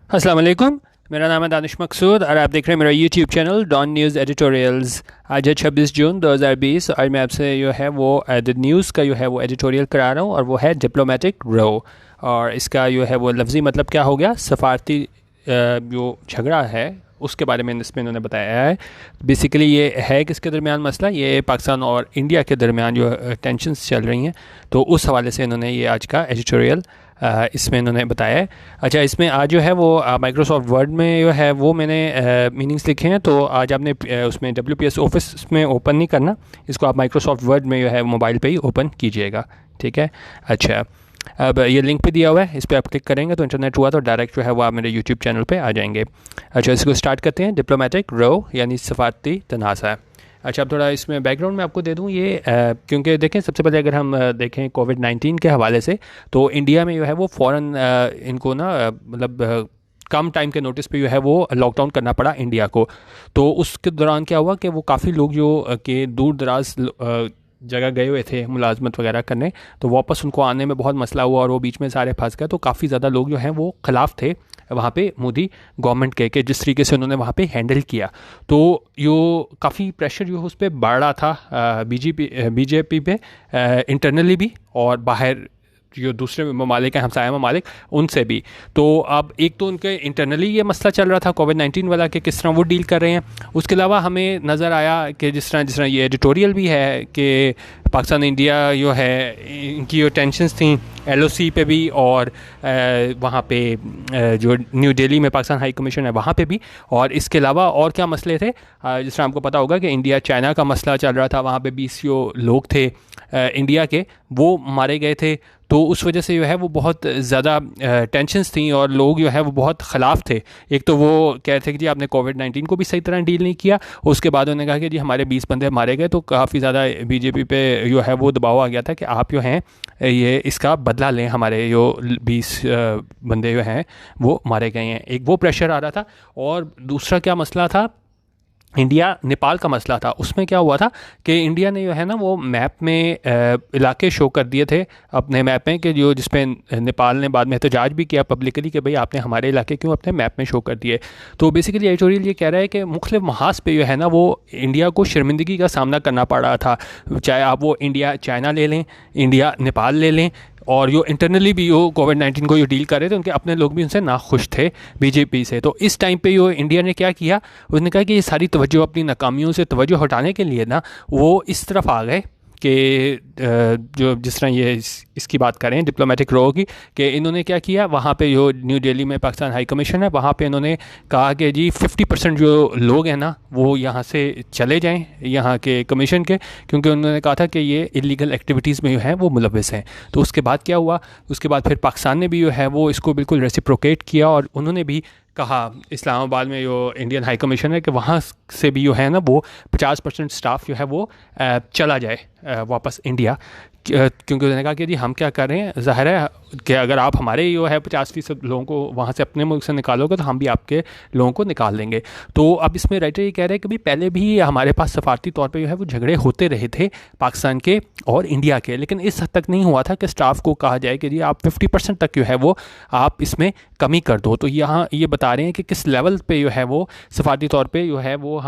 अस्सलाम वालेकुम। मेरा नाम है दानिश मकसूद और आप देख रहे हैं मेरा YouTube channel Dawn News editorials. आज है 26 जून 2020 और मैं आपसे जो है वो द न्यूज़ का जो है वो एडिटोरियल करा रहा हूँ और वो है डिप्लोमेटिक रो। और इसका जो है वो लफ्ज़ी मतलब क्या हो गया, सफारती जो झगड़ा है उसके बारे में इसमें इन्होंने बताया है। बेसिकली ये है किसके दरमियान मसला, ये पाकिस्तान और इंडिया के दरमियान जो टेंशन्स चल रही हैं, तो उस हवाले से इन्होंने ये आज का एडिटोरियल इसमें इन्होंने बताया है। अच्छा, इसमें आज जो है वो माइक्रोसॉफ्ट वर्ड में जो है वो मैंने मीनिंग्स लिखे हैं, तो आज आपने उसमें WPS ऑफिस में ओपन नहीं करना, इसको आप माइक्रोसॉफ्ट वर्ड में जो है मोबाइल पे ही ओपन कीजिएगा, ठीक है। अच्छा, अब ये लिंक पे दिया हुआ है, इस पर आप क्लिक करेंगे तो इंटरनेट हुआ तो डायरेक्ट जो है वो आप मेरे यूट्यूब चैनल पे आ जाएंगे। अच्छा, इसको स्टार्ट करते हैं। डिप्लोमेटिक रो यानी सफारती तनाज़ा। अच्छा, अब थोड़ा इसमें बैकग्राउंड में आपको दे दूँ ये क्योंकि देखें, सबसे पहले अगर हम देखें कोविड-19 के हवाले से, तो इंडिया में जो है वो फ़ौरन इनको ना मतलब कम टाइम के नोटिस पे जो है वो लॉकडाउन करना पड़ा इंडिया को। तो उसके दौरान क्या हुआ कि वो काफ़ी लोग जो कि दूर दराज जगह गए हुए थे मुलाजमत वगैरह करने, तो वापस उनको आने में बहुत मसला हुआ और वो बीच में सारे फंस गए। तो काफ़ी ज़्यादा लोग जो हैं वो ख़िलाफ़ थे वहाँ पे मोदी गवर्नमेंट के जिस तरीके से उन्होंने वहाँ पे हैंडल किया। तो यो काफ़ी प्रेशर जो है उस पर बढ़ रहा था बीजेपी पे इंटरनली भी और बाहर जो दूसरे ममालिक हैं, हमसाया ममालिक, उनसे भी। तो अब एक तो उनके इंटरनली ये मसला चल रहा था कोविड-19 वाला कि किस तरह वो डील कर रहे हैं। उसके अलावा हमें नज़र आया कि जिस तरह ये एडिटोरियल भी है कि पाकिस्तान इंडिया जो है इनकी जो टेंशन्स थी LOC पे भी और वहाँ पे जो न्यू दिल्ली में पाकिस्तान हाई कमीशन है वहाँ पे भी, और इसके अलावा और क्या मसले थे, जिस तरह आपको पता होगा कि इंडिया चाइना का मसला चल रहा था, वहाँ पे 20 जो लोग थे इंडिया के वो मारे गए थे। तो उस वजह से जो है वो बहुत ज़्यादा टेंशन्स थी और लोग जो है वो बहुत ख़िलाफ़ थे। एक तो वो कह रहे थे कि जी आपने कोविड-19 को भी सही तरह डील नहीं किया, उसके बाद उन्होंने कहा कि जी हमारे 20 बंदे मारे गए, तो काफ़ी ज़्यादा बीजेपी पे जो है वो दबाव आ गया था कि आप जो हैं ये इसका बदला लें, हमारे जो 20 बंदे जो हैं वो मारे गए हैं। एक वो प्रेशर आ रहा था। और दूसरा क्या मसला था, इंडिया नेपाल का मसला था। उसमें क्या हुआ था कि इंडिया ने जो है ना वो मैप में इलाके शो कर दिए थे अपने मैप में कि जो जिस पे नेपाल ने बाद में एहतजाज भी किया पब्लिकली कि भाई आपने हमारे इलाके क्यों अपने मैप में शो कर दिए। तो बेसिकली एडिटोरियल ये कह रहा है कि मुख्तलिफ महाज पे जो है ना वो इंडिया को शर्मिंदगी का सामना करना पड़ रहा था, चाहे आप वो इंडिया चाइना ले लें, इंडिया नेपाल ले लें, और जो इंटरनली भी वो कोविड-19 को जो डील कर रहे थे उनके अपने लोग भी उनसे नाखुश थे बीजेपी से। तो इस टाइम पे जो इंडिया ने क्या किया, उसने कहा कि ये सारी तवज्जो अपनी नाकामियों से तवज्जो हटाने के लिए ना वो इस तरफ आ गए कि जो जिस तरह ये इसकी बात करें डिप्लोमेटिक रो की, कि इन्होंने क्या किया, वहाँ पे जो न्यू दिल्ली में पाकिस्तान हाई कमीशन है वहाँ पे इन्होंने कहा कि जी 50% जो लोग हैं ना वो यहाँ से चले जाएं यहाँ के कमीशन के, क्योंकि उन्होंने कहा था कि ये इलीगल एक्टिविटीज़ में जो है वो मुलव्वस हैं। तो उसके बाद क्या हुआ, उसके बाद फिर पाकिस्तान ने भी जो है वो इसको बिल्कुल रेसिप्रोकेट किया और उन्होंने भी कहा इस्लामाबाद में जो इंडियन हाई कमीशन है कि वहाँ से भी जो है ना वो 50% स्टाफ जो है वो चला जाए वापस इंडिया, क्योंकि उन्होंने कहा कि जी हम क्या कर रहे हैं, ज़ाहिर है कि अगर आप हमारे जो है 50% लोगों को वहाँ से अपने मुल्क से निकालोगे तो हम भी आपके लोगों को निकाल देंगे। तो अब इसमें राइटर ये कह रहे हैं कि भाई पहले भी हमारे पास सफारती तौर पे जो है वो झगड़े होते रहे थे पाकिस्तान के और इंडिया के, लेकिन इस हद तक नहीं हुआ था कि स्टाफ को कहा जाए कि जी आप 50% तक जो है वो आप इसमें कमी कर दो। तो यहाँ ये बता रहे हैं कि किस लेवल पे जो है वो सफारती तौर पे जो है वो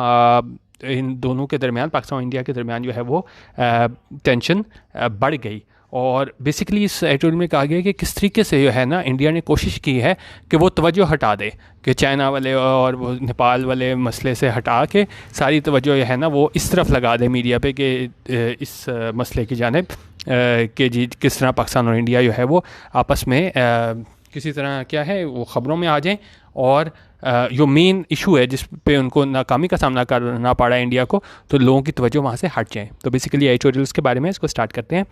इन दोनों के दरमियान, पाकिस्तान और इंडिया के दरमियान जो है वो टेंशन बढ़ गई। और बेसिकली इस एडिटोरियल में कहा गया कि किस तरीके से जो है ना इंडिया ने कोशिश की है कि वो तवज्जो हटा दे, कि चाइना वाले और वो नेपाल वाले मसले से हटा के सारी तवज्जो जो है ना वो इस तरफ लगा दे मीडिया पे कि इस मसले की जानिब कि जी किस तरह पाकिस्तान और इंडिया जो है वो आपस में किसी तरह क्या है वो ख़बरों में आ जाएं और जो मेन इशू है जिस पे उनको नाकामी का सामना करना पड़ा है इंडिया को, तो लोगों की तवज्जो वहाँ से हट जाए। तो बेसिकली एडिटोरियल्स के बारे में इसको स्टार्ट करते हैं।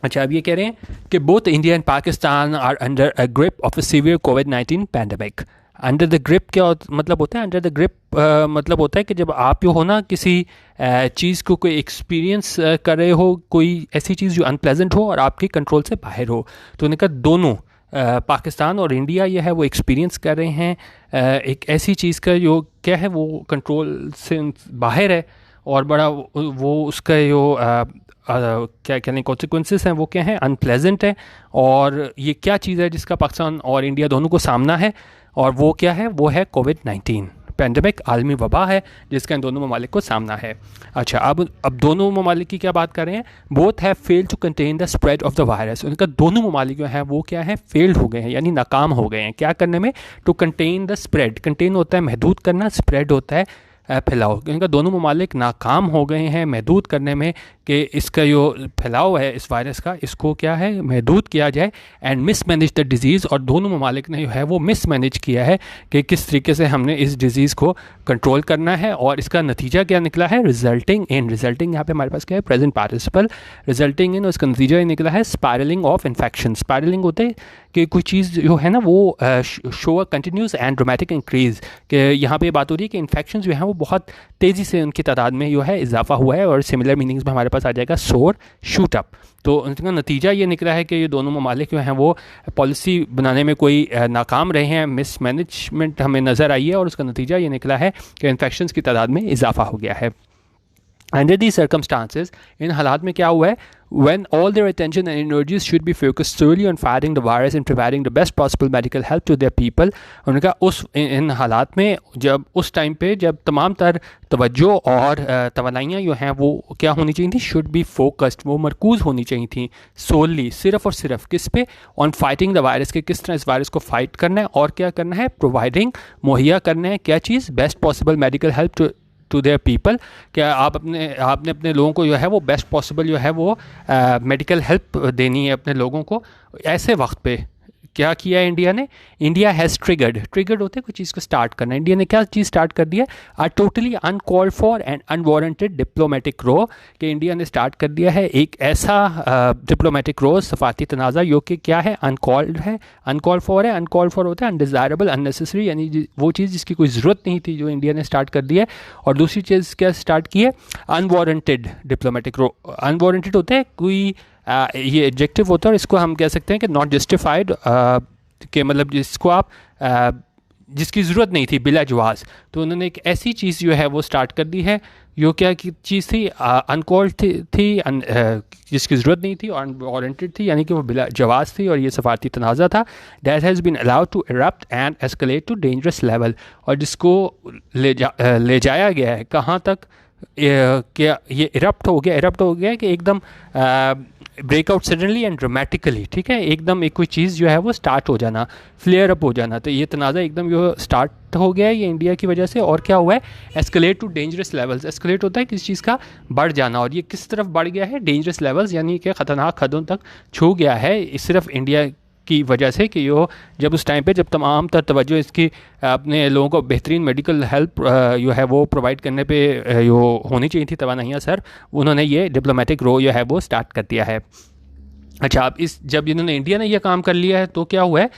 अच्छा, अब ये कह रहे हैं कि both India and Pakistan are under a grip of a severe COVID pandemic. Under the grip क्या मतलब होता है, अंडर द ग्रिप मतलब होता है कि जब आप जो हो ना किसी चीज़ को कोई एक्सपीरियंस कर रहे हो, कोई ऐसी चीज़ जो अनप्लेजेंट हो और आपके कंट्रोल से बाहर हो। तो उन्होंने कहा दोनों पाकिस्तान और इंडिया ये है वो एक्सपीरियंस कर रहे हैं एक ऐसी चीज़ का जो क्या है वो कंट्रोल से बाहर है और बड़ा वो उसका जो क्या कहते हैं कॉन्सिक्वेंसेस हैं वो क्या हैं, अनप्लेजेंट है। और ये क्या चीज़ है जिसका पाकिस्तान और इंडिया दोनों को सामना है, और वो क्या है, वो है कोविड-19 पैंडमिक, आलमी वबा है जिसका इन दोनों ममालिक को सामना है। अच्छा, अब दोनों ममालिक की क्या बात कर रहे हैं, both have failed to contain the spread of the virus. उनका दोनों ममालिक जो हैं वो क्या है, फेल्ड हो गए हैं, यानी नाकाम हो गए हैं क्या करने में, to contain the spread. Contain होता है महदूद करना, स्प्रेड होता है फैलाव। इनका दोनों ममालिक नाकाम हो गए हैं महदूद करने में कि इसका जो फैलाव है इस वायरस का, इसको क्या है महदूद किया जाए, एंड मिसमैनेज द डिज़ीज़। और दोनों ममालिक ने जो है वो मिसमैनेज किया है कि किस तरीके से हमने इस डिज़ीज़ को कंट्रोल करना है। और इसका नतीजा क्या निकला है, रिजल्टिंग इन, रिजल्टिंग यहाँ पे हमारे पास क्या है, प्रेजेंट पार्टिसिपल, रिजल्टिंग इन, उसका नतीजा ये निकला है स्पायरलिंग ऑफ इन्फेक्शन। स्पायरलिंग होते हैं कि कोई चीज़ जो है ना वो show a continuous and dramatic increase, कि यहाँ पे बात हो रही है कि इन्फेक्शन जो हैं वो बहुत तेज़ी से उनकी तादाद में जो है इजाफा हुआ है। और सिमिलर मीनिंग्स में हमारे पास आ जाएगा सोर, शूट अप। तो उनका नतीजा ये निकला है कि ये दोनों ममालिक जो हैं वो पॉलिसी बनाने में कोई नाकाम रहे हैं, मिसमैनेजमेंट हमें नज़र आई है, और उसका नतीजा ये निकला है कि इन्फेक्शन की तादाद में इजाफा हो गया है। Under these circumstances, इन हालात में क्या हुआ है, when all their attention and energies should be focused solely on fighting the virus and providing the best possible medical help to their people, उन्होंने कहा उस इन हालात में जब उस टाइम पे जब तमाम तर तवज्जो और तवनाइयाँ जो हैं वो क्या होनी चाहिए थी, should be focused, वो मरकूज़ होनी चाहिए थी solely, सिर्फ और सिर्फ किस पे, on fighting the virus, के किस तरह इस वायरस को फाइट करना है और क्या करना है, providing, मुहैया करना है क्या चीज़, best possible medical help to their people. क्या आपने अपने लोगों को जो है वो बेस्ट पॉसिबल जो है वो मेडिकल हेल्प देनी है अपने लोगों को। ऐसे वक्त पे क्या किया है इंडिया ने, इंडिया हैज़ ट्रिगर्ड होते हैं कोई चीज़ को स्टार्ट करना। इंडिया ने क्या चीज़ स्टार्ट कर दिया, a totally uncalled for and unwarranted diplomatic row, कि इंडिया ने स्टार्ट कर दिया है एक ऐसा डिप्लोमेटिक रो, सफारती तनाज़ा जो कि क्या है, अनकॉल्ड है, अनकॉल्ड फॉर है। अनकॉल्ड फॉर होता है अनडिज़ायरेबल, अननेसेसरी, यानी वो चीज़ जिसकी कोई ज़रूरत नहीं थी जो इंडिया ने स्टार्ट कर दिया है। और दूसरी चीज़ क्या स्टार्ट की है, अनवारंटेड डिप्लोमेटिक रो। अनवारंटेड होता है कोई ये एडजेक्टिव होता है, और इसको हम कह सकते हैं कि नॉट जस्टिफाइड, के मतलब जिसको आप जिसकी ज़रूरत नहीं थी, बिला जवाज़। तो उन्होंने एक ऐसी चीज़ जो है वो स्टार्ट कर दी है जो क्या की चीज़ थी, अनकॉल्ड थी जिसकी ज़रूरत नहीं थी, और अनवारंटेड थी, यानी कि वो बिला जवाज़ थी, और ये सफारती तनाज़ा था। That has been allowed to erupt and escalate to dangerous level, और जिसको ले जाया गया है कहाँ तक, क्या ये इरप्ट हो गया कि एकदम ब्रेकआउट सडनली एंड ड्रामेटिकली, ठीक है, एकदम एक कोई चीज़ जो है वो स्टार्ट हो जाना, फ्लेयर अप हो जाना। तो ये तनाज़ा एकदम जो स्टार्ट हो गया है ये इंडिया की वजह से। और क्या हुआ है, escalate to dangerous levels. Escalate होता है किसी चीज़ का बढ़ जाना, और ये किस तरफ बढ़ गया है, डेंजरस लेवल्स, यानी कि ख़तरनाक हदों तक छू गया है, सिर्फ इंडिया की वजह से। कि यो जब उस टाइम पे जब तमाम तर तवज्जो इसकी अपने लोगों को बेहतरीन मेडिकल हेल्प जो है वो प्रोवाइड करने पे यो होनी चाहिए थी तवानाइयाँ सर, उन्होंने ये डिप्लोमेटिक रो जो है वो स्टार्ट कर दिया है। अच्छा, अब जब इन्होंने इंडिया ने यह काम कर लिया है तो क्या हुआ है,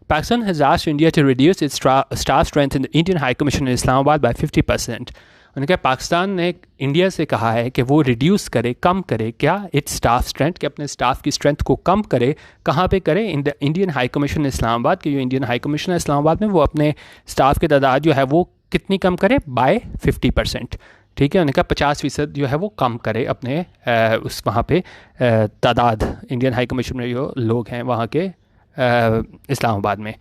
Pakistan has asked India to reduce its staff strength in the Indian high commission in Islamabad by 50%। उन्होंने कहा पाकिस्तान ने इंडिया से कहा है कि वो रिड्यूस करे, कम करे क्या, इट्स स्टाफ स्ट्रेंथ, कि अपने स्टाफ की स्ट्रेंथ को कम करे। कहाँ पे करे, इन the Indian high commission Islamabad, कि जो इंडियन हाई कमीशन है इस्लामाबाद में वो अपने स्टाफ की तादाद जो है वो कितनी कम करे, बाय 50%। ठीक है, उन्होंने कहा 50% जो है वो कम करे अपने उस वहाँ पे तादाद, इंडियन हाई कमीशन में जो लोग हैं वहाँ के इस्लामाबाद में।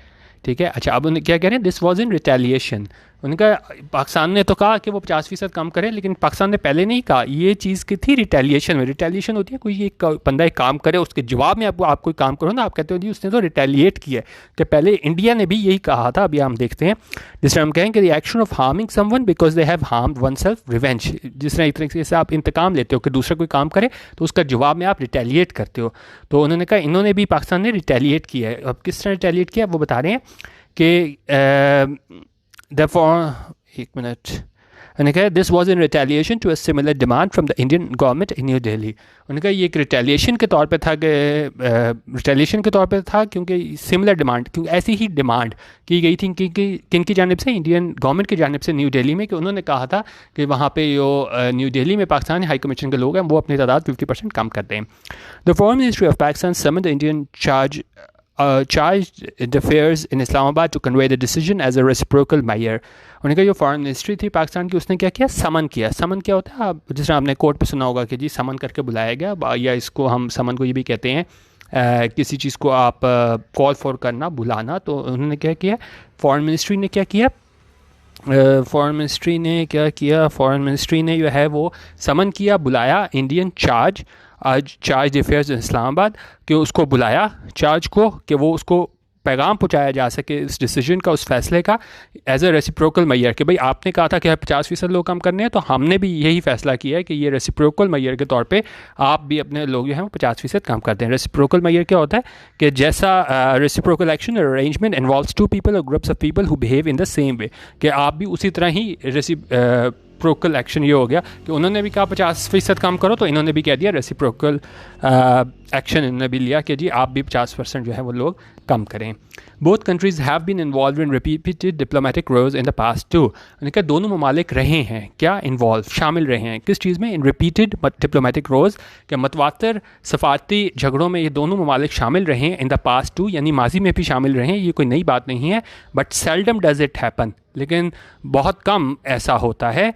ठीक है, अच्छा, अब उन्हें क्या कह रहे हैं, दिस वॉज इन रिटेलिएशन। उनका पाकिस्तान ने तो कहा कि वो 50% कम करे, लेकिन पाकिस्तान ने पहले नहीं कहा, ये चीज़ की थी रिटेलिएशन में। रिटेलिएशन होती है कोई एक बंदा एक काम करे, उसके जवाब में आप कोई काम करो ना, आप कहते हो जी उसने तो रिटेलिएट किया है। कि पहले इंडिया ने भी यही कहा था, अभी हम देखते हैं जिस तरह हम कहेंगे the action of harming someone because they have harmed one self, revenge. जिस तरह एक तरीके से आप इंतकाम लेते हो कि दूसरा कोई काम करे तो उसका जवाब में आप रिटेलिएट करते हो। तो उन्होंने कहा इन्होंने भी पाकिस्तान ने रिटेलिएट किया है। अब किस तरह रिटेलिएट किया वो बता रहे हैं कि एक मिनट, उन्होंने कहा this was in retaliation to a similar demand from the Indian government in New Delhi. उन्होंने कहा ये एक रिटेलिएशन के तौर पे था, कि रिटेलिएशन के तौर पे था क्योंकि सिमिलर डिमांड, क्योंकि ऐसी ही डिमांड की गई थी किन की जानिब से, इंडियन गवर्नमेंट की जानिब से न्यू दिल्ली में, कि उन्होंने कहा था कि वहाँ पे जो न्यू दिल्ली में पाकिस्तान हाई कमीशन के लोग हैं वो अपनी तादाद 50% कम कर दें। The foreign ministry of Pakistan summoned the Indian charge charged the affairs in Islamabad to convey the decision as a reciprocal measure. उन्होंने कहा जो फॉरेन मिनिस्ट्री थी पाकिस्तान की उसने क्या किया, समन किया. समन क्या होता है, आप जिस तरह आपने कोर्ट पे सुना होगा कि जी समन करके बुलाया गया, या इसको हम समन को ये भी कहते हैं किसी चीज़ को आप कॉल फॉर करना, बुलाना. तो उन्होंने क्या किया, फॉरेन मिनिस्ट्री ने क्या किया, फॉरेन मिनिस्ट्री ने जो है वो समन किया, बुलाया इंडियन चार्ज अफेयर्स इस्लामाबाद कि उसको बुलाया, चार्ज को, कि वो उसको पैगाम पहुंचाया जा सके इस डिसीजन का, उस फैसले का, एज अ रेसिप्रोकल मैयर. कि भाई आपने कहा था कि 50% लोग कम करने हैं, तो हमने भी यही फैसला किया है कि ये रेसिप्रोकल मैयर के तौर पे आप भी अपने लोग जो हैं वो 50% कम कर दें. रेसिप्रोकल मैयर क्या होता है कि जैसा रेसिप्रोकल एक्शन और अरेंजमेंट इन्वॉल्व्स टू पीपल और groups of people who behave in the same way, कि आप भी उसी तरह ही रेसिप्रोकल एक्शन ये हो गया कि उन्होंने भी कहा 50% कम करो, तो इन्होंने भी कह दिया रेसिप्रोकल एक्शन इन्होंने भी लिया कि जी आप भी 50% जो है वो लोग कम करें. Both countries have been involve in repeated diplomatic rows in the past too. उन्होंने कहा दोनों ममालिक रहे हैं क्या, इन्वॉल्व, शामिल रहे हैं किस चीज़ में, इन रिपीटेड डिप्लोमेटिक रोज, के मतवातर सफारती झगड़ों में ये दोनों ममालिक शामिल रहे हैं इन द पास्ट टू, यानी माजी में भी शामिल रहे हैं, ये कोई नई बात नहीं है. But seldom does it happen, लेकिन बहुत कम ऐसा होता है,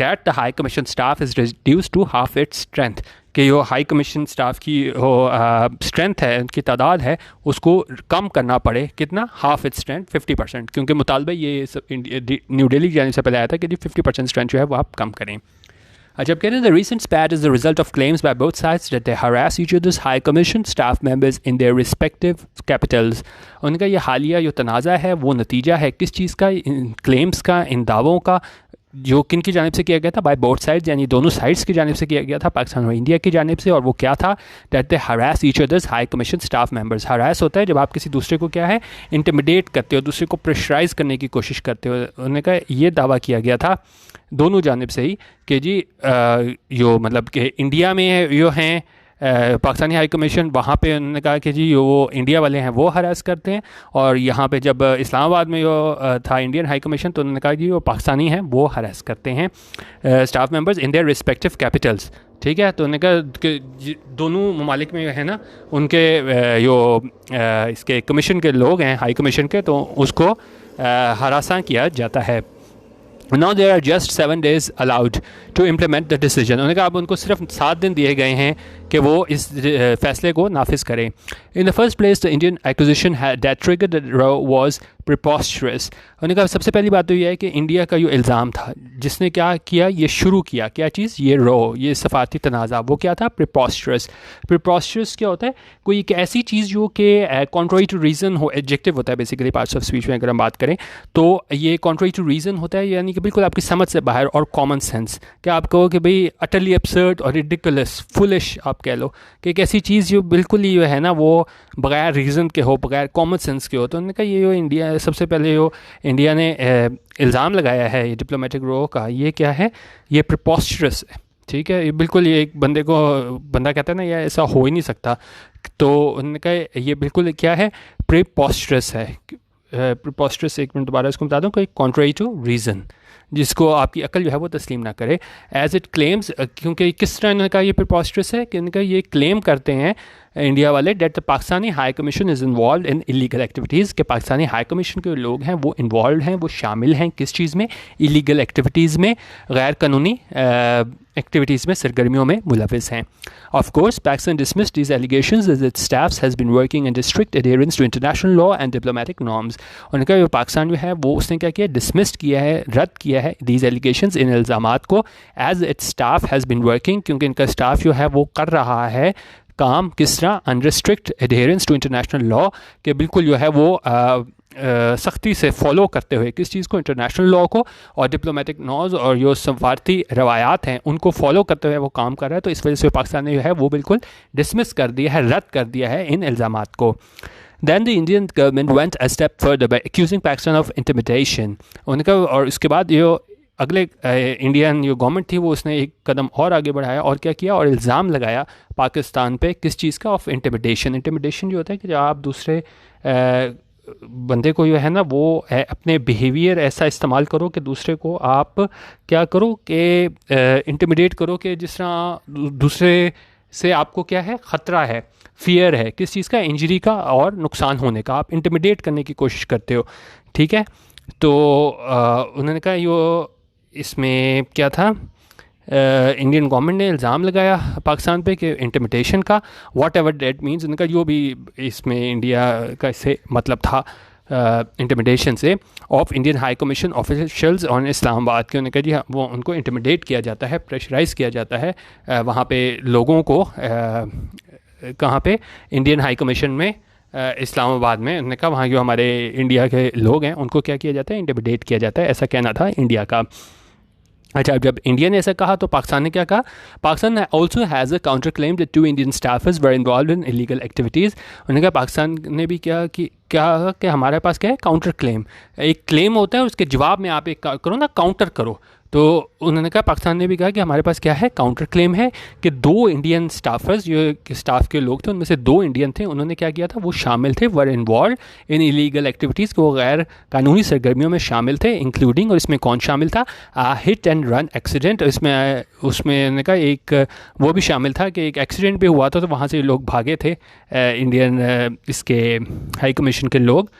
that the High Commission staff is reduced to half its strength, कि जो हाई कमीशन स्टाफ की स्ट्रेंथ है, उनकी तादाद है, उसको कम करना पड़े. कितना, हाफ इट्स स्ट्रेंथ, 50%, क्योंकि मुतालबा ये न्यू दिल्ली जाने से पहले आया था कि जी 50% स्ट्रेंथ जो है वो आप कम करें. जब कहते हैं the recent स्पैट is the result of claims by both sides that they harass each others high commission staff members in their respective Capitals. उनका ये हालिया जो तनाज़ा है वो नतीजा है किस चीज़ का, इन क्लेम्स का, इन दावों का, जो किन की जानिब से किया गया था, बाय बोथ साइड्स, यानी दोनों साइड्स की जानिब से किया गया था, पाकिस्तान और इंडिया की जानिब से. और वो क्या था, that they harass each others high commission staff members. Harass होता है जब आप किसी दूसरे को क्या है, इंटिमिडेट करते हो, दूसरे को प्रेशराइज करने की कोशिश करते हो. उन्होंने कहा ये दावा किया गया था दोनों जानिब से ही कि जी यो मतलब कि इंडिया में जो हैं पाकिस्तानी हाई कमीशन, वहाँ पे उन्होंने कहा कि जी वो इंडिया वाले हैं वो हरास करते हैं, और यहाँ पे जब इस्लामाबाद में जो था इंडियन हाई कमीशन, तो उन्होंने कहा कि वो पाकिस्तानी हैं वो हरास करते हैं staff members in their respective Capitals. ठीक है, तो उन्होंने कहा कि दोनों ममालिक में है ना उनके जो इसके कमीशन के लोग हैं, हाई कमीशन के, तो उसको हरासा किया जाता है. Now there are just 7 days allowed to implement the decision. उन्होंने कहा अब उनको सिर्फ 7 दिन दिए गए हैं कि वो इस फैसले को नाफिज करें. In the first place, the Indian accusation that triggered the row was preposterous. उन्होंने कहा सबसे पहली बात तो ये है कि इंडिया का जो इल्ज़ाम था, जिसने क्या किया, ये शुरू किया, क्या चीज़, ये रो, ये सफारती तनाज़ा, वो क्या था, preposterous. Preposterous क्या होता है, कोई एक ऐसी चीज़ जो कि contrary to reason हो, एडजेक्टिव होता है बेसिकली पार्ट्स ऑफ स्पीच में अगर हम बात करें, तो ये contrary to reason होता है, यानी कि बिल्कुल आपकी समझ से बाहर, और कॉमन सेंस. क्या आप कहो कि भाई अटरली absurd और ridiculous, foolish आप कह लो, कि एक ऐसी चीज़ जो बिल्कुल ही है ना वो बगैर रीज़न के हो, बगैर कॉमन सेंस के हो. तो उन्होंने कहा ये जो इंडिया, सबसे पहले जो इंडिया ने इल्ज़ाम लगाया है ये डिप्लोमेटिक रो का, ये क्या है, ये प्रिपोस्टरस है. ठीक है, ये बिल्कुल, ये एक बंदा कहता है ना ये ऐसा हो ही नहीं सकता, तो उन्होंने कहा ये बिल्कुल क्या है, प्रिपोस्टरस है. प्रिपोस्टरस, एक मिनट दोबारा इसको बता दूँ, कोई कॉन्ट्रेरी टू रीज़न, जिसको आपकी अकल जो है वो तस्लीम ना करे. एज इट क्लेम्स, क्योंकि किस तरह इन्होंने कहा ये प्रिपोस्टरस है, कि इनका ये क्लेम करते हैं इंडिया वाले that the Pakistani high commission is involve in illegal activities, के पाकिस्तानी हाई कमीशन के लोग हैं वो इन्वॉल्व हैं, वो शामिल हैं किस चीज़ में, इलीगल एक्टिविटीज़ में, गैर कानूनी एक्टिविटीज़ में, सरगर्मियों में मुलविस हैं. Of course, Pakistan dismissed these allegations as its staff has been working in strict adherence to international law and diplomatic norms. उन्होंने कहा पाकिस्तान जो है वो उसने क्या किया, डिसमिस्ड किया है, रद्द किया है these allegations, इन इल्ज़ामात को, as its staff has been working, क्योंकि इनका स्टाफ जो है वो कर रहा है काम किस तरह, under strict adherence to international law, के बिल्कुल जो है वो सख्ती से फॉलो करते हुए किस चीज़ को, इंटरनेशनल लॉ को, और डिप्लोमेटिक नॉर्म्स और जो सफारती रवायात हैं उनको फॉलो करते हुए वो काम कर रहा है. तो इस वजह से पाकिस्तान ने जो है वो बिल्कुल डिसमिस कर दिया है, रद्द कर दिया है इन इल्ज़ामात को. Then the Indian government went a step further by accusing Pakistan of intimidation. उनका, और उसके बाद जो अगले इंडियन जो गवर्नमेंट थी वो उसने एक कदम और आगे बढ़ाया, और क्या किया, और इल्ज़ाम लगाया पाकिस्तान पे किस चीज़ का, ऑफ इंटिमिडेशन. इंटिमिडेशन जो होता है कि जब आप दूसरे बंदे को जो है ना वो अपने बिहेवियर ऐसा इस्तेमाल करो कि दूसरे को आप क्या करो कि इंटिमिडेट करो, कि जिस तरह दूसरे से आपको क्या है, ख़तरा है. फियर है, किस चीज़ का, इंजरी का और नुकसान होने का, आप इंटिमिडेट करने की कोशिश करते हो, ठीक है। तो उन्होंने कहा यो इसमें क्या था, इंडियन गवर्नमेंट ने इल्ज़ाम लगाया पाकिस्तान पे कि इंटिमिडेशन का, व्हाट एवर डेट मीन्स, उनका जो भी इसमें इंडिया का इससे मतलब था इंटिमिडेशन से, of Indian high commission officials on Islamabad के, उन्होंने कहा जी वो उनको इंटिमिडेट किया जाता है, प्रेशराइज़ किया जाता है वहाँ पे लोगों को, कहाँ पे, इंडियन हाई कमीशन में इस्लामाबाद में। उन्होंने कहा वहाँ जो हमारे इंडिया के लोग हैं उनको क्या किया जाता है, इंटिमिडेट किया जाता है, ऐसा कहना था इंडिया का। अच्छा, जब इंडिया ने ऐसा कहा तो पाकिस्तान ने क्या कहा, Pakistan also has a counter claim that 2 Indian staffers were involved in illegal activities. उन्होंने कहा पाकिस्तान ने भी क्या हमारे पास क्या है, काउंटर क्लेम, एक क्लेम होता है उसके जवाब में आप एक करो ना, काउंटर करो। तो उन्होंने कहा, पाकिस्तान ने भी कहा कि हमारे पास क्या है, काउंटर क्लेम है कि 2 इंडियन स्टाफर्स जो स्टाफ के लोग थे उनमें से 2 इंडियन थे, उन्होंने क्या किया था, वो शामिल थे, वर इन्वॉल्व इन इलीगल एक्टिविटीज़, वो गैर कानूनी सरगर्मियों में शामिल थे, इंक्लूडिंग, और इसमें कौन शामिल था, हिट एंड रन एक्सीडेंट। उसमें उन्होंने कहा एक वो भी शामिल था कि एक एक्सीडेंट भी हुआ था तो वहाँ से लोग भागे थे, इंडियन इसके हाई कमीशन के लोग,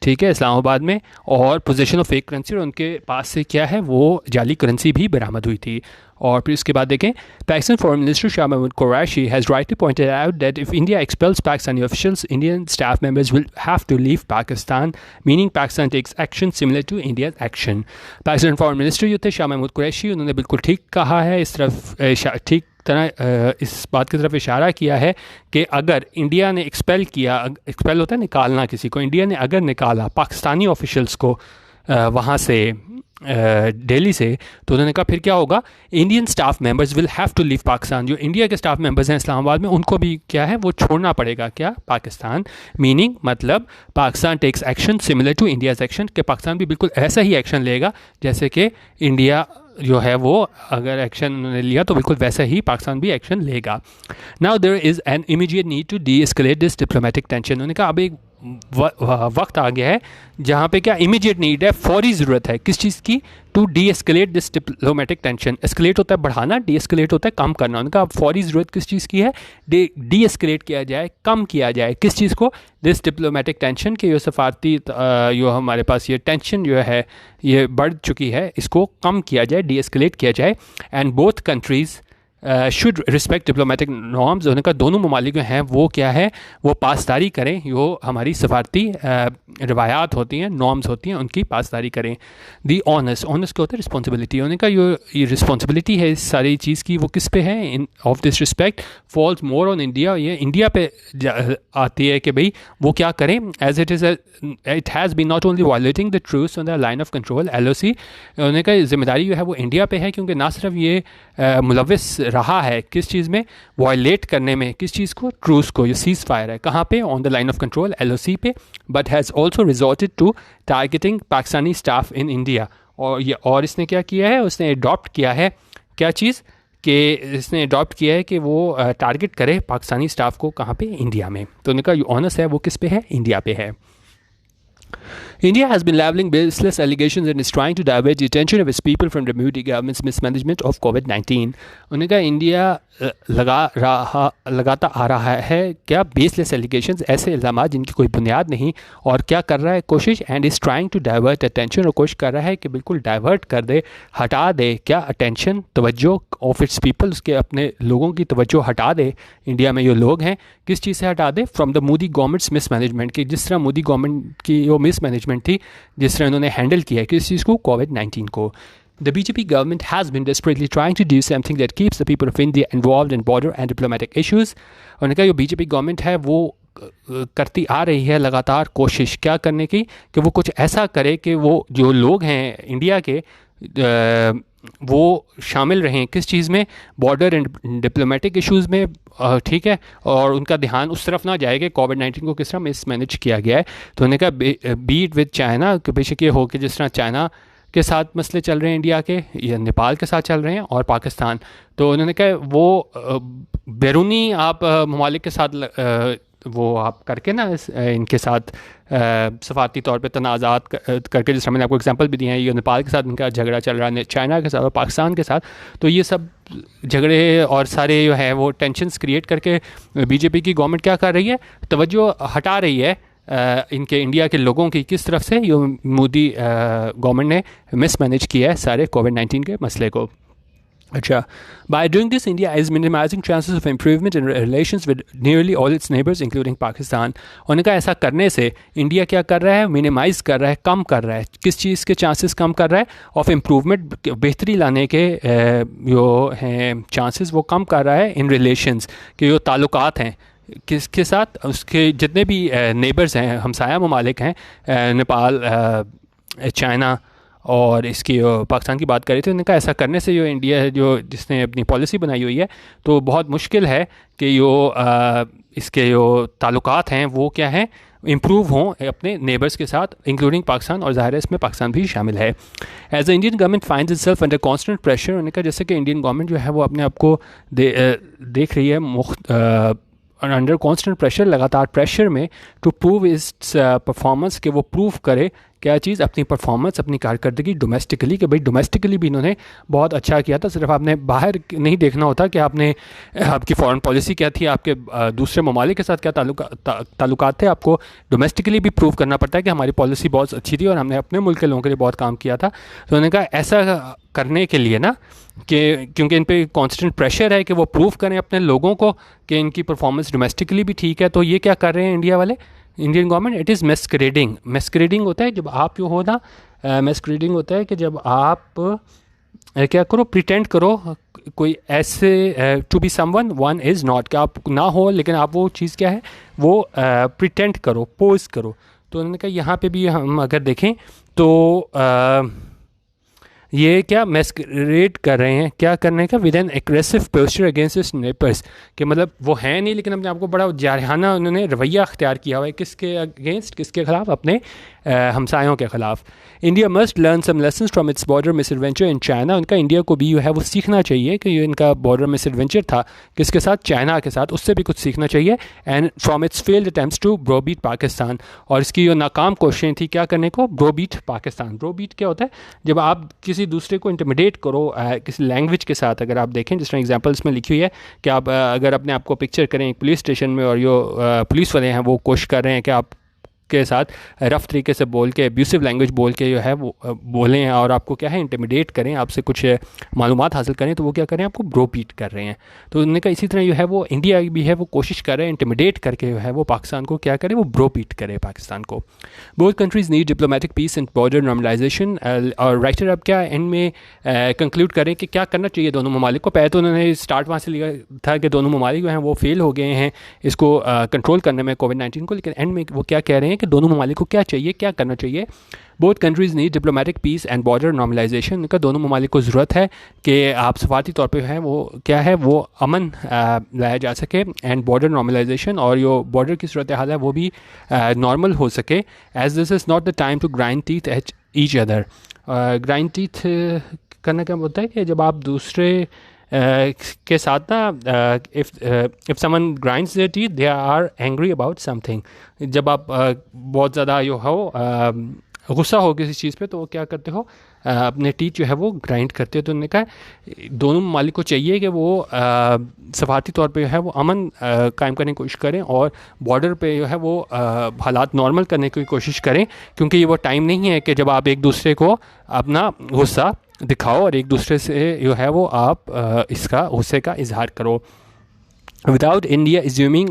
ठीक है, इस्लामाबाद में, और पोजीशन ऑफ फेक करेंसी, और उनके पास से क्या है वो जाली करेंसी भी बरामद हुई थी। और फिर इसके बाद देखें, Pakistan foreign minister Shah Mahmood Qureshi has rightly pointed out that if India expels Pakistani officials, Indian staff members will have to leave Pakistan, meaning Pakistan takes action similar to India action. Pakistan foreign minister जो थे शाह महमूद कुरैशी, उन्होंने बिल्कुल ठीक कहा है, इस तरफ ठीक तरह इस बात की तरफ इशारा किया है कि अगर इंडिया ने एक्सपेल किया, एक्सपेल होता है निकालना किसी को, इंडिया ने अगर निकाला पाकिस्तानी ऑफिशियल्स को वहाँ से दिल्ली से, तो उन्होंने कहा फिर क्या होगा, Indian staff members will have to leave Pakistan, जो इंडिया के स्टाफ मेंबर्स हैं इस्लामाबाद में उनको भी क्या है वो छोड़ना पड़ेगा, क्या, पाकिस्तान, मीनिंग मतलब Pakistan takes action similar to India's action, कि पाकिस्तान भी बिल्कुल ऐसा ही एक्शन लेगा जैसे कि इंडिया जो है वो अगर एक्शन उन्होंने लिया तो बिल्कुल वैसा ही पाकिस्तान भी एक्शन लेगा। Now there is an immediate need to de-escalate this diplomatic tension. उन्होंने कहा अब एक वक्त आ गया है जहाँ पे क्या इमीडिएट नीड है, फौरी ज़रूरत है किस चीज़ की, to de-escalate this diplomatic tension. Escalate होता है बढ़ाना, डी एस्केलेट होता है कम करना। उनका अब फौरी ज़रूरत किस चीज़ की है, डी एस्केलेट किया जाए, कम किया जाए किस चीज़ को, दिस डिप्लोमेटिक टेंशन के जो सफारती जो हमारे पास ये टेंशन जो है ये बढ़ चुकी है, इसको कम किया जाए, डी एस्केलेट किया जाए। And both countries should respect diplomatic norms. उन्होंने कहा दोनों ममालिक जो हैं वो क्या है वो पासदारी करें, जो हमारी सफारती रवायात होती हैं, नॉर्म्स होती हैं, उनकी पासदारी करें। दी ऑनर्स, ऑनर्स क्या होता है, रिस्पॉन्सिबिलिटी। उन्होंने कहा ये रिस्पॉन्सिबिलिटी है इस सारी चीज़ की, वो किस पे है, in of this respect falls more on India, ये इंडिया पे आती है कि भाई वो क्या करें, as it is it has been not only violating the truths on the line of control LOC। उन्होंने कहा जिम्मेदारी जो है वो इंडिया पे है, क्योंकि ना सिर्फ ये मुलविस रहा है किस चीज़ में, वायलेट करने में, किस चीज़ को, ट्रूस को, ये सीज़ फायर है कहाँ पे, on the line of control LOC पे, but has also resorted to targeting Pakistani staff in India. और इसने क्या किया है, उसने अडॉप्ट किया है क्या चीज़, कि इसने अडॉप्ट किया है कि वो टारगेट करे पाकिस्तानी स्टाफ को कहाँ पे, इंडिया में। तो उनका जो ऑनर्स है वो किस पे है, इंडिया पे है। India has been leveling baseless allegations and is trying to divert the attention of its people from the Modi government's mismanagement of COVID-19. उन्होंने कहा इंडिया लगाता आ रहा है क्या बेसलेस एलिगेशंस, ऐसे इल्ज़ाम जिनकी कोई बुनियाद नहीं, और क्या कर रहा है कोशिश, and is trying to divert attention, और कोशिश कर रहा है कि बिल्कुल डाइवर्ट कर दे, हटा दे क्या, अटेंशन, तवज्जो ऑफ इट्स पीपल, उसके अपने लोगों की तवज्जो हटा दे, इंडिया में जो लोग हैं किस चीज़ से हटा दे, from the Modi government's mismanagement की, जिस तरह मोदी गवर्नमेंट की वो मिसमैनेजमेंट थी, जिस तरह उन्होंने हैंडल किया है किस चीज़ को, COVID-19 को। The BJP government has been desperately trying to do something that keeps the people of India involved in border and diplomatic issues. उन्होंने कहा जो BJP गवर्नमेंट है वो करती आ रही है लगातार कोशिश क्या करने की, कि वो कुछ ऐसा करे कि वो जो लोग हैं इंडिया के वो शामिल रहें किस चीज़ में, बॉर्डर एंड डिप्लोमेटिक इश्यूज़ में, ठीक है, और उनका ध्यान उस तरफ ना जाए कि COVID-19 को किस तरह मिसमैनेज किया गया है। तो उन्होंने कहा बीट विद चाइना, कि बेशक ये हो कि जिस तरह चाइना के साथ मसले चल रहे हैं इंडिया के, या नेपाल के साथ चल रहे हैं, और पाकिस्तान, तो उन्होंने कहा वो बैरूनी आप ममालिक के साथ वो आप करके ना इनके साथ सफारती तौर पे तनाज़ात करके, जिस तरह मैंने आपको एग्जांपल भी दिए हैं, ये नेपाल के साथ इनका झगड़ा चल रहा है, चाइना के साथ और पाकिस्तान के साथ, तो ये सब झगड़े और सारे जो है वो टेंशन्स क्रिएट करके बीजेपी की गवर्नमेंट क्या कर रही है, तवज्जो हटा रही है इनके इंडिया के लोगों की किस तरफ से। ये मोदी गवर्नमेंट ने मिसमैनेज किया है सारे कोविड-19 के मसले को। अच्छा, by doing this, India is minimizing chances of improvement in relations with nearly all its neighbors, including Pakistan. उन्होंने कहा ऐसा करने से इंडिया क्या कर रहा है, मिनिमाइज़ कर रहा है, कम कर रहा है, किस चीज़ के चांसेस कम कर रहा है, ऑफ इम्प्रूवमेंट, बेहतरी लाने के जो हैं चांसेस वो कम कर रहा है इन रिलेशंस के जो ताल्लुकात हैं किसके साथ, उसके जितने भी नेबर्स हैं, हमसाया ममालिक हैं, नेपाल, चाइना और इसकी पाकिस्तान की बात करी थी। उन्होंने कहा ऐसा करने से जो इंडिया है, जो जिसने अपनी पॉलिसी बनाई हुई है, तो बहुत मुश्किल है कि जो इसके जो ताल्लुकात हैं वो क्या हैं, इम्प्रूव हों अपने नेबर्स के साथ, इंक्लूडिंग पाकिस्तान, और ज़ाहिर है इसमें पाकिस्तान भी शामिल है। As the Indian government finds itself under constant pressure, उन्होंने कहा जैसे कि इंडियन गवर्नमेंट जो है वो अपने आप को देख रही है अंडर कॉन्स्टेंट प्रेशर, लगातार प्रेशर में, टू प्रूव इट्स परफॉर्मेंस, कि वो प्रूव करे क्या चीज़, अपनी परफॉर्मेंस, अपनी कारकर्दगी डोमेस्टिकली, कि भाई डोमेस्टिकली भी इन्होंने बहुत अच्छा किया था। सिर्फ आपने बाहर नहीं देखना होता कि आपने आपकी फॉरेन पॉलिसी क्या थी, आपके दूसरे ममालिक के साथ क्या ताल्लुकात थे, आपको डोमेस्टिकली भी प्रूव करना पड़ता है कि हमारी पॉलिसी बहुत अच्छी थी और हमने अपने मुल्क के लोगों के लिए बहुत काम किया था। तो उन्होंने कहा ऐसा करने के लिए ना, कि क्योंकि इन पे कांस्टेंट प्रेशर है कि वो प्रूव करें अपने लोगों को कि इनकी परफॉर्मेंस डोमेस्टिकली भी ठीक है, तो ये क्या कर रहे हैं इंडिया वाले, इंडियन गवर्नमेंट, इट इज़ मैस्करेडिंग। मैस्करेडिंग होता है जब आप जो हो ना, मैस्करेडिंग होता है कि जब आप क्या करो, प्रिटेंड करो कोई ऐसे, to be someone one is not, कि आप ना हो लेकिन आप वो चीज़ क्या है वो प्रिटेंड करो, पोज करो। तो उन्होंने कहा यहाँ पे भी हम अगर देखें तो ये क्या मैस्करेड कर रहे हैं, क्या करने का, with N aggressive posture against his neighbours, कि मतलब वो है नहीं लेकिन अपने आपको बड़ा जारहाना उन्होंने रवैया अख्तियार किया हुआ है, किसके अगेंस्ट, किसके ख़िलाफ़, अपने हमसायों के ख़िलाफ़। India must learn some lessons from its border misadventure in China, उनका इंडिया को भी जो है वो सीखना चाहिए कि ये इनका बॉर्डर मिसएडवेंचर था किसके साथ, चाइना के साथ, उससे भी कुछ सीखना चाहिए। And from its failed attempts to browbeat Pakistan, और इसकी जो नाकाम कोशिशें थी क्या करने को, ब्रोबीट पाकिस्तान। ब्रोबीट क्या होता है, जब आप किसी दूसरे को इंटिमिडेट करो किसी लैंग्वेज के साथ, अगर आप देखें जिस तरह एग्जाम्पल्स में लिखी हुई है कि आप अगर अपने आप को पिक्चर करें एक पुलिस स्टेशन में, और जो पुलिस वाले हैं वो कोशिश कर रहे हैं कि आप के साथ रफ़ तरीके से बोल के, अब्यूसिव लैंग्वेज बोल के जो है वो बोलें और आपको क्या है इंटिमिडेट करें, आपसे कुछ मालूमात हासिल करें, तो वो क्या करें, आपको ब्रोबीट कर रहे हैं। तो उन्होंने कहा इसी तरह जो है वो इंडिया भी है वो कोशिश कर रहे हैं इंटिमिडेट करके जो है वो पाकिस्तान को क्या करे, वो ब्रोबीट करे पाकिस्तान को। Both countries need diplomatic peace and border normalisation. और राइटर अब क्या एंड में कंक्लूड करें कि क्या करना चाहिए दोनों ममालिक को। पहले तो उन्होंने स्टार्ट वहाँ से लिया था कि दोनों ममालिक जो हैं वो फेल हो गए हैं इसको कंट्रोल करने में, कोविड-19 को, लेकिन एंड में वो क्या कह रहे हैं कि दोनों ममालिक को क्या चाहिए, क्या करना चाहिए। Both countries need diplomatic peace and border normalisation, उनका दोनों ममालिक को ज़रूरत है कि आप सफारती तौर पे है वो क्या है वो अमन लाया जा सके, एंड बॉर्डर नॉर्मलाइजेशन, और जो बॉर्डर की सूरत हाल है वो भी नॉर्मल हो सके। As this is not the time to grind teeth at each other. Grind teeth करना क्या होता है कि जब आप दूसरे के साथ ना, if someone grinds their teeth they are angry about something, जब आप बहुत ज़्यादा जो हो गुस्सा हो किसी चीज़ पे, तो वो क्या करते हो, अपने टीथ जो है वो ग्राइंड करते हो। तो उन्होंने कहा दोनों मालिक को चाहिए कि वो सफारती तौर पे जो है वो अमन कायम करने की कोशिश करें, और बॉर्डर पे जो है वो हालात नॉर्मल करने की कोशिश करें, क्योंकि ये वो टाइम नहीं है कि जब आप एक दूसरे को अपना गुस्सा दिखाओ और एक दूसरे से जो है वो आप इसका गुस्से का इजहार करो। विदाउट इंडिया एज्यूमिंग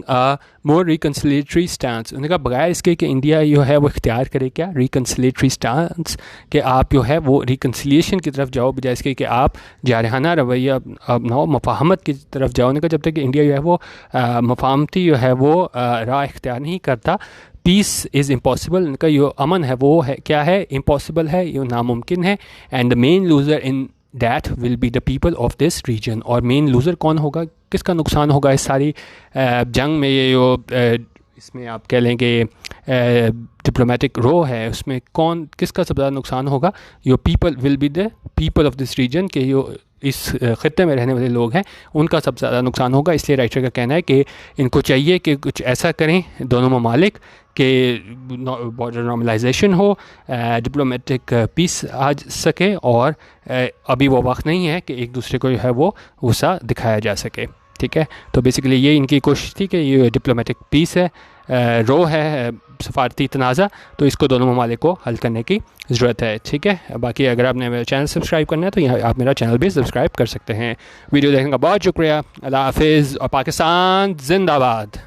मोर रिकन्सिलेटरी स्टांस, उन्होंने कहा बगैर इसके कि इंडिया जो है वो इख्तियार करे क्या, रिकन्सिलेटरी स्टांस, कि आप जो है वो रिकन्सिलिएशन की तरफ जाओ बजाय इसके कि आप जारहाना रवैया अपनाओ, मफाहमत की तरफ जाओ। उन्होंने कहा जब तक इंडिया जो है वो मफाहमती जो है वो राह इख्तियार नहीं करता, पीस इज़ इम्पॉसिबल, उनका जो अमन है वो है क्या है, इम्पॉसिबल है, ये नामुमकिन है। And the main loser in that will be the people of this region, और मेन लूज़र कौन होगा, किसका नुकसान होगा इस सारी जंग में, ये जो इसमें आप कह लेंगे डिप्लोमेटिक रो है उसमें किसका सबसे ज़्यादा नुकसान होगा? Your people will be the people of this region, के यो इस ख़त्े में रहने वाले लोग हैं उनका सबसे ज़्यादा नुकसान होगा। इसलिए राइटर का कहना है कि इनको चाहिए कि कुछ ऐसा करें दोनों ममालिक कि बॉर्डर नॉर्मलाइजेशन हो, डिप्लोमेटिक पीस आ सके, और अभी वो वक्त नहीं है कि एक दूसरे को जो है वो गुस्सा दिखाया जा सके। ठीक है, तो बेसिकली ये इनकी कोशिश थी कि ये डिप्लोमेटिक पीस है, रो है, सफारती तनाज़ा, तो इसको दोनों ममालिक को हल करने की ज़रूरत है। ठीक है, बाकी अगर आपने मेरा चैनल सब्सक्राइब करना है तो यहाँ आप मेरा चैनल भी सब्सक्राइब कर सकते हैं। वीडियो देखने का बहुत शुक्रिया। अल्लाह हाफिज़ और पाकिस्तान जिंदाबाद।